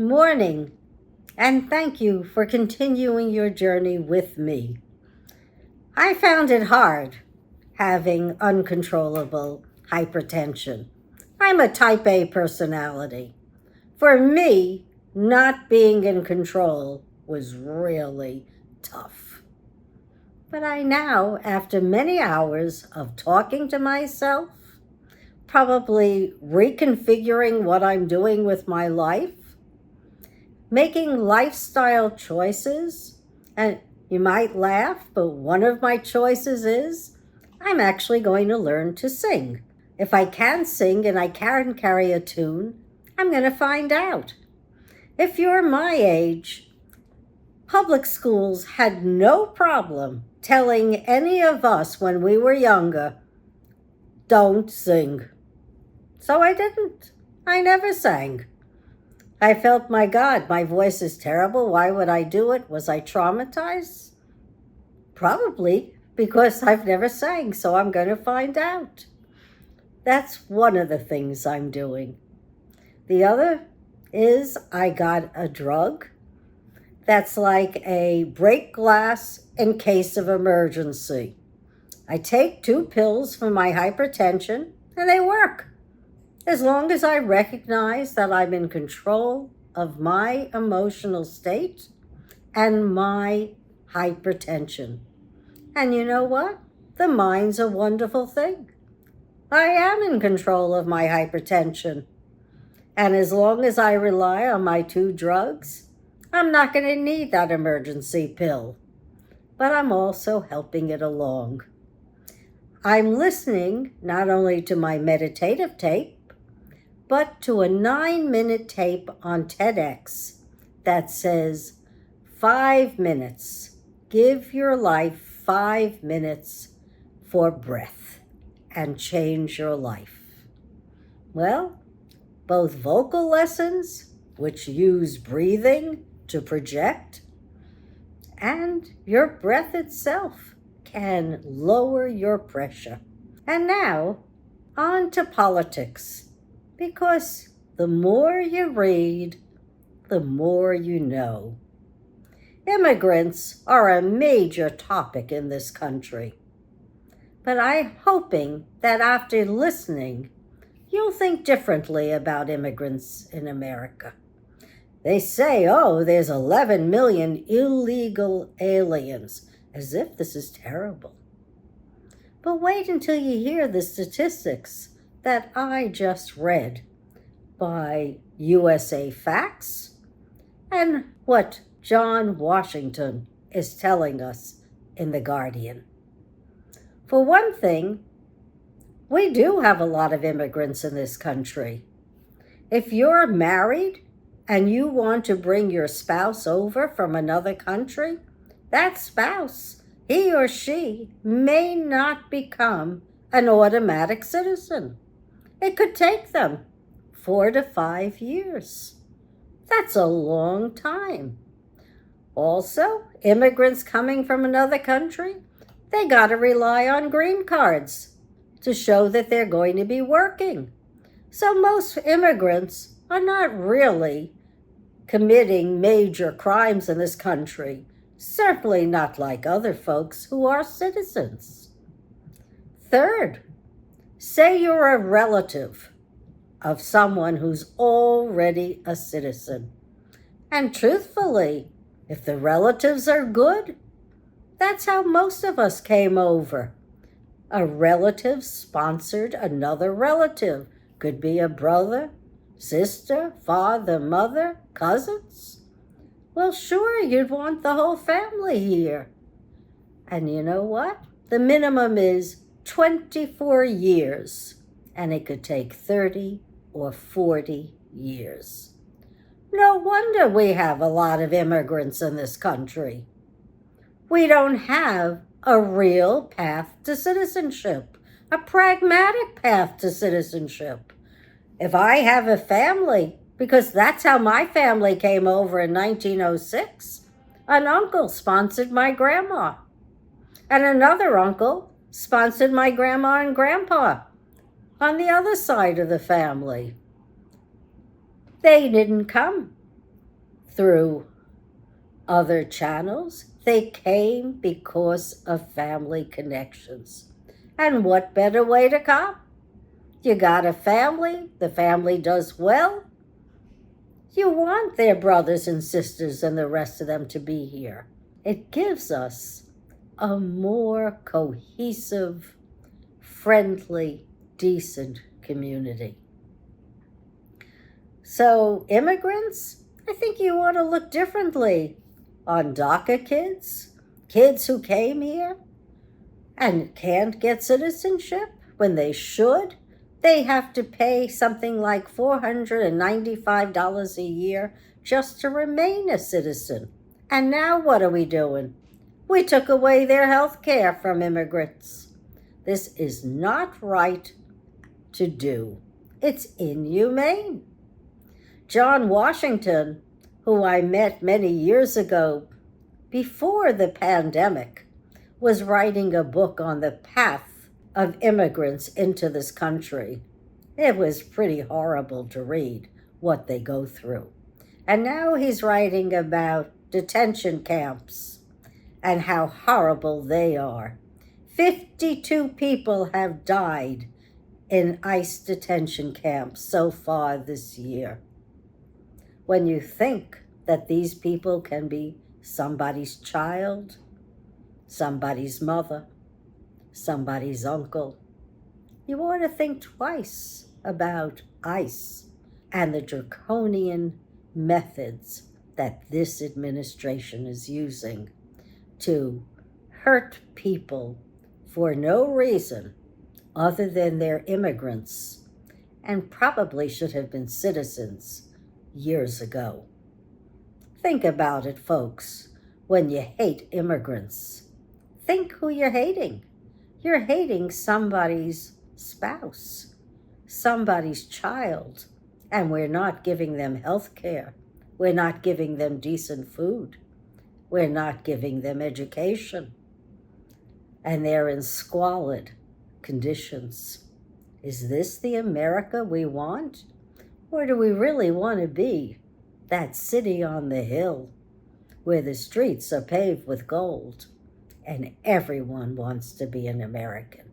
morning, and thank you for continuing your journey with me. I found it hard having uncontrollable hypertension. I'm a type A personality. For me, not being in control was really tough. But I now, after many hours of talking to myself, probably reconfiguring what I'm doing with my life, making lifestyle choices, and you might laugh, but one of my choices is I'm actually going to learn to sing. If I can sing and I can carry a tune, I'm going to find out. If you're my age, public schools had no problem telling any of us when we were younger, don't sing. So I didn't. I never sang. I felt, my God, my voice is terrible. Why would I do it? Was I traumatized? Probably, because I've never sang, so I'm going to find out. That's one of the things I'm doing. The other is I got a drug that's like a break glass in case of emergency. I take 2 pills for my hypertension, and they work. As long as I recognize that I'm in control of my emotional state and my hypertension. And you know what? The mind's a wonderful thing. I am in control of my hypertension. And as long as I rely on my 2 drugs, I'm not going to need that emergency pill. But I'm also helping it along. I'm listening not only to my meditative tape, but to a 9-minute tape on TEDx that says 5 minutes. Give your life 5 minutes for breath and change your life. Well, both vocal lessons, which use breathing to project, and your breath itself can lower your pressure. And now, on to politics. Because the more you read, the more you know. Immigrants are a major topic in this country. But I'm hoping that after listening, you'll think differently about immigrants in America. They say, there's 11 million illegal aliens, as if this is terrible. But wait until you hear the statistics that I just read by USA Facts and what John Washington is telling us in The Guardian. For one thing, we do have a lot of immigrants in this country. If you're married and you want to bring your spouse over from another country, that spouse, he or she, may not become an automatic citizen. It could take them 4 to 5 years. That's a long time. Also, immigrants coming from another country, they got to rely on green cards to show that they're going to be working. So most immigrants are not really committing major crimes in this country, certainly not like other folks who are citizens. Third, say you're a relative of someone who's already a citizen. And truthfully, if the relatives are good, that's how most of us came over. A relative sponsored another relative. Could be a brother, sister, father, mother, cousins. Well, sure, you'd want the whole family here. And you know what? The minimum is 24 years, and it could take 30 or 40 years. No wonder we have a lot of immigrants in this country. We don't have a real path to citizenship, a pragmatic path to citizenship. If I have a family, because that's how my family came over in 1906, an uncle sponsored my grandma, and another uncle sponsored my grandma and grandpa on the other side of the family. They didn't come through other channels. They came because of family connections. And what better way to come? You got a family, the family does well. You want their brothers and sisters and the rest of them to be here. It gives us a more cohesive, friendly, decent community. So, immigrants, I think you ought to look differently on DACA kids, kids who came here and can't get citizenship when they should. They have to pay something like $495 a year just to remain a citizen. And now what are we doing? We took away their health care from immigrants. This is not right to do. It's inhumane. John Washington, who I met many years ago before the pandemic, was writing a book on the path of immigrants into this country. It was pretty horrible to read what they go through. And now he's writing about detention camps and how horrible they are. 52 people have died in ICE detention camps so far this year. When you think that these people can be somebody's child, somebody's mother, somebody's uncle, you ought to think twice about ICE and the draconian methods that this administration is using to hurt people for no reason other than they're immigrants and probably should have been citizens years ago. Think about it, folks. When you hate immigrants, think who you're hating. You're hating somebody's spouse, somebody's child, and we're not giving them health care. We're not giving them decent food. We're not giving them education. And they're in squalid conditions. Is this the America we want? Or do we really want to be that city on the hill where the streets are paved with gold and everyone wants to be an American?